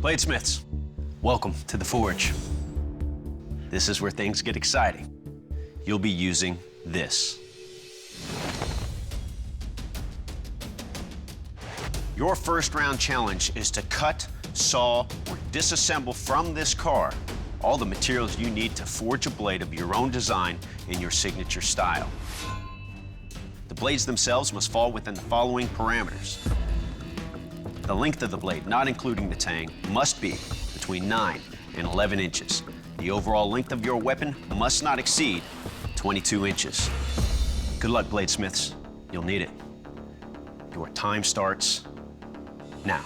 Bladesmiths, welcome to the Forge. This is where things get exciting. You'll be using this. Your first round challenge is to cut, saw, or disassemble from this car all the materials you need to forge a blade of your own design in your signature style. The blades themselves must fall within the following parameters. The length of the blade, not including the tang, must be between 9 and 11 inches. The overall length of your weapon must not exceed 22 inches. Good luck, bladesmiths. You'll need it. Your time starts now.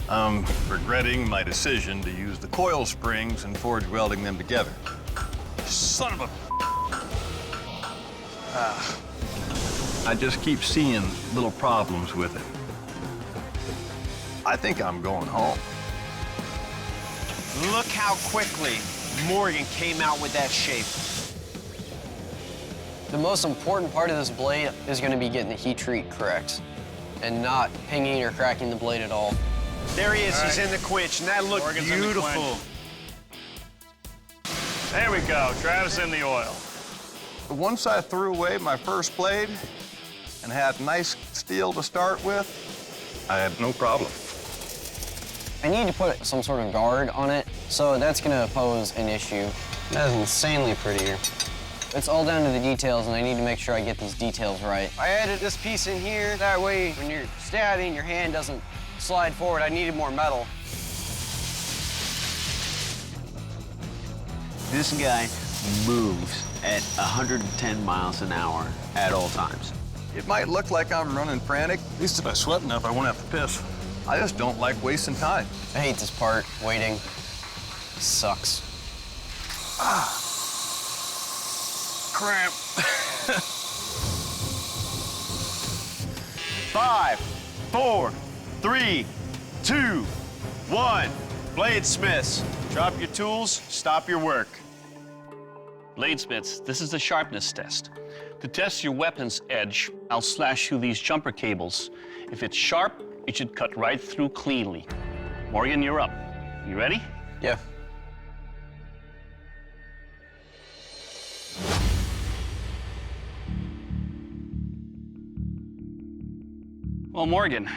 I'm regretting my decision to use the coil springs and forge welding them together. Son of a... I just keep seeing little problems with it. I think I'm going home. Look how quickly Morgan came out with that shape. The most important part of this blade is going to be getting the heat treat correct and not pinging or cracking the blade at all. There he is, he's in the quench, and that looked Morgan's beautiful. There we go, Travis in the oil. Once I threw away my first blade and had nice steel to start with, I had no problem. I need to put some sort of guard on it, so that's going to pose an issue. That is insanely prettier. It's all down to the details, and I need to make sure I get these details right. I added this piece in here, that way when you're stabbing, your hand doesn't slide forward. I needed more metal. This guy moves at 110 miles an hour at all times. It might look like I'm running frantic. At least if I sweat enough, I won't have to piss. I just don't like wasting time. I hate this part, waiting. Sucks. Cramp. 5, 4, 3, 2, 1. Bladesmiths, drop your tools, stop your work. Bladesmiths, this is the sharpness test. To test your weapon's edge, I'll slash you these jumper cables. If it's sharp, it should cut right through cleanly. Morgan, you're up. You ready? Yeah. Well, Morgan,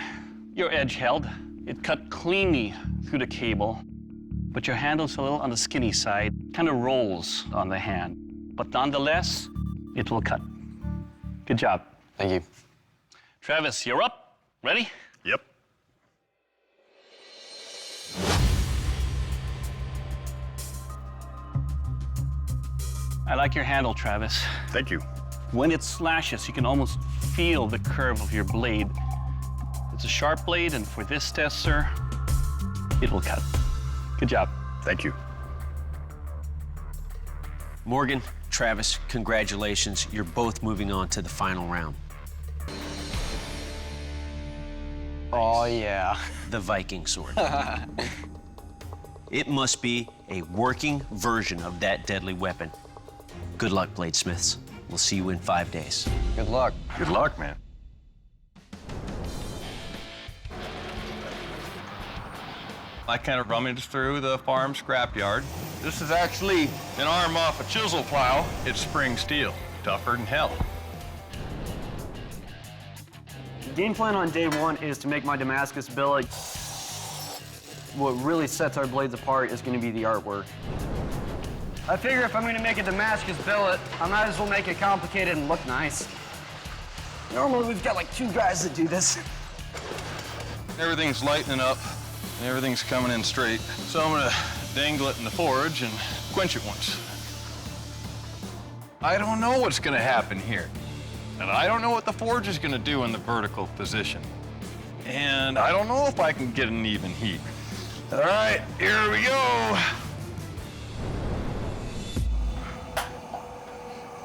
your edge held. It cut cleanly through the cable, but your handle's a little on the skinny side, kind of rolls on the hand. But nonetheless, it will cut. Good job. Thank you. Travis, you're up. Ready? Yep. I like your handle, Travis. Thank you. When it slashes, you can almost feel the curve of your blade. It's a sharp blade, and for this test, sir, it will cut. Good job. Thank you. Morgan, Travis, congratulations. You're both moving on to the final round. Oh, yeah. The Viking sword. It must be a working version of that deadly weapon. Good luck, bladesmiths. We'll see you in 5 days. Good luck. Good luck, man. I kind of rummaged through the farm scrapyard. This is actually an arm off a chisel plow. It's spring steel, tougher than hell. The game plan on day one is to make my Damascus billet. What really sets our blades apart is going to be the artwork. I figure if I'm going to make a Damascus billet, I might as well make it complicated and look nice. Normally, we've got like 2 guys that do this. Everything's lightening up, and everything's coming in straight. So I'm gonna dangle it in the forge and quench it once. I don't know what's gonna happen here. And I don't know what the forge is gonna do in the vertical position. And I don't know if I can get an even heat. All right, here we go.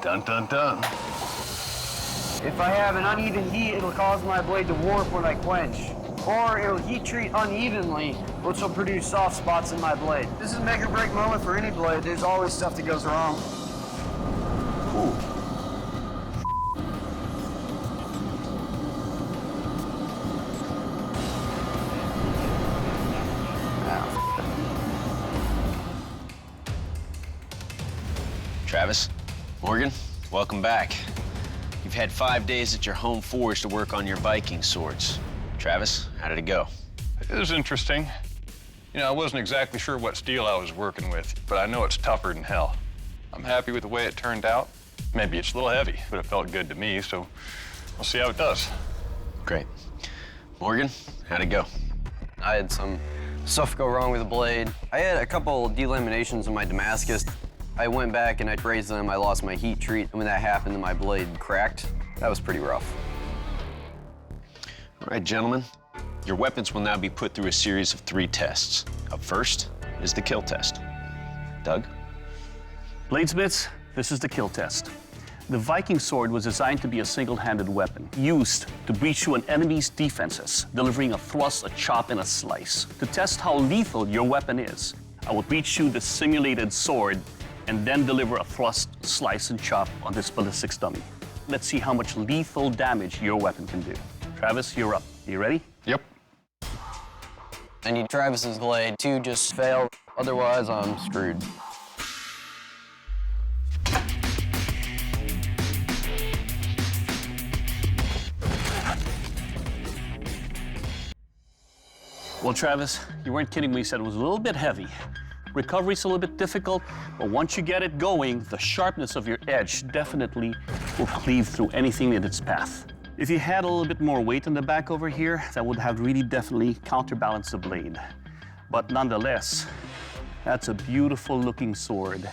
Dun, dun, dun. If I have an uneven heat, it'll cause my blade to warp when I quench. Or it'll heat treat unevenly, which will produce soft spots in my blade. This is a make or break moment for any blade. There's always stuff that goes wrong. Ooh. Travis, Morgan, welcome back. You've had 5 days at your home forge to work on your Viking swords. Travis, how did it go? It was interesting. You know, I wasn't exactly sure what steel I was working with, but I know it's tougher than hell. I'm happy with the way it turned out. Maybe it's a little heavy, but it felt good to me, so we'll see how it does. Great. Morgan, how'd it go? I had some stuff go wrong with the blade. I had a couple delaminations in my Damascus. I went back and I brazed them, I lost my heat treat, and when that happened, my blade cracked. That was pretty rough. All right, gentlemen, your weapons will now be put through a series of 3 tests. Up first is the kill test. Doug? Bladesmiths, this is the kill test. The Viking sword was designed to be a single-handed weapon, used to breach through an enemy's defenses, delivering a thrust, a chop, and a slice. To test how lethal your weapon is, I will breach through the simulated sword and then deliver a thrust, slice, and chop on this ballistics dummy. Let's see how much lethal damage your weapon can do. Travis, you're up. You ready? Yep. I need Travis's blade to just fail, otherwise I'm screwed. Well, Travis, you weren't kidding when you said it was a little bit heavy. Recovery's a little bit difficult, but once you get it going, the sharpness of your edge definitely will cleave through anything in its path. If you had a little bit more weight in the back over here, that would have really definitely counterbalanced the blade. But nonetheless, that's a beautiful looking sword.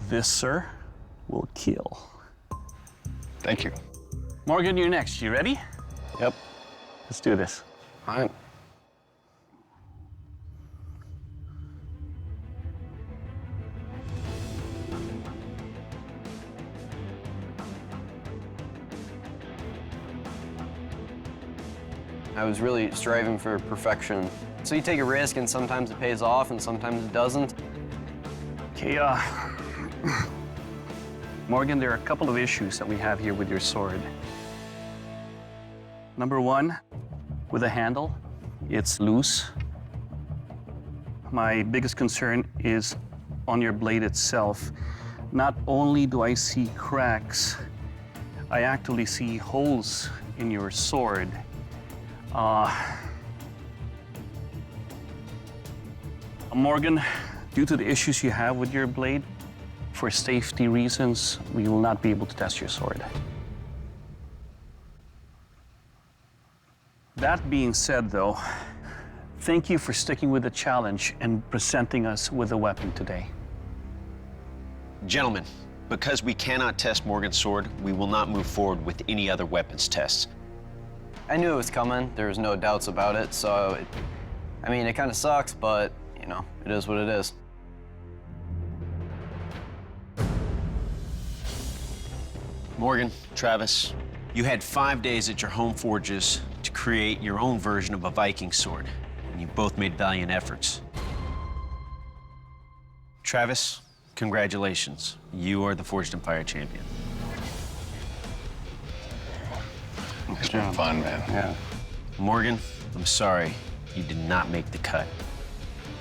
This, sir, will kill. Thank you. Morgan, you're next. You ready? Yep. Let's do this. All right. I was really striving for perfection. So you take a risk and sometimes it pays off and sometimes it doesn't. Okay, Morgan, there are a couple of issues that we have here with your sword. Number one, with the handle, it's loose. My biggest concern is on your blade itself. Not only do I see cracks, I actually see holes in your sword. Morgan, due to the issues you have with your blade, for safety reasons, we will not be able to test your sword. That being said, though, thank you for sticking with the challenge and presenting us with a weapon today. Gentlemen, because we cannot test Morgan's sword, we will not move forward with any other weapons tests. I knew it was coming. There was no doubts about it. So, I mean, it kind of sucks, but, you know, it is what it is. Morgan, Travis, you had 5 days at your home forges to create your own version of a Viking sword, and you both made valiant efforts. Travis, congratulations. You are the Forged in Fire champion. It's been fun, man. Yeah. Morgan, I'm sorry, you did not make the cut.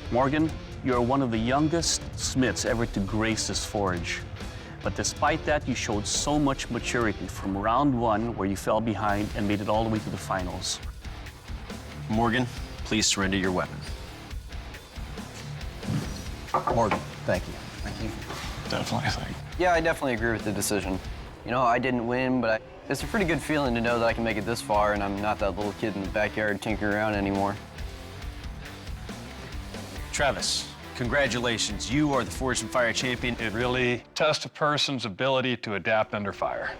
Morgan, you're one of the youngest smiths ever to grace this forge. But despite that, you showed so much maturity from round 1, where you fell behind, and made it all the way to the finals. Morgan, please surrender your weapon. Morgan, thank you. Thank you. Definitely think. Yeah, I definitely agree with the decision. You know, I didn't win, but it's a pretty good feeling to know that I can make it this far and I'm not that little kid in the backyard tinkering around anymore. Travis, congratulations. You are the Forged in Fire champion. It really tests a person's ability to adapt under fire.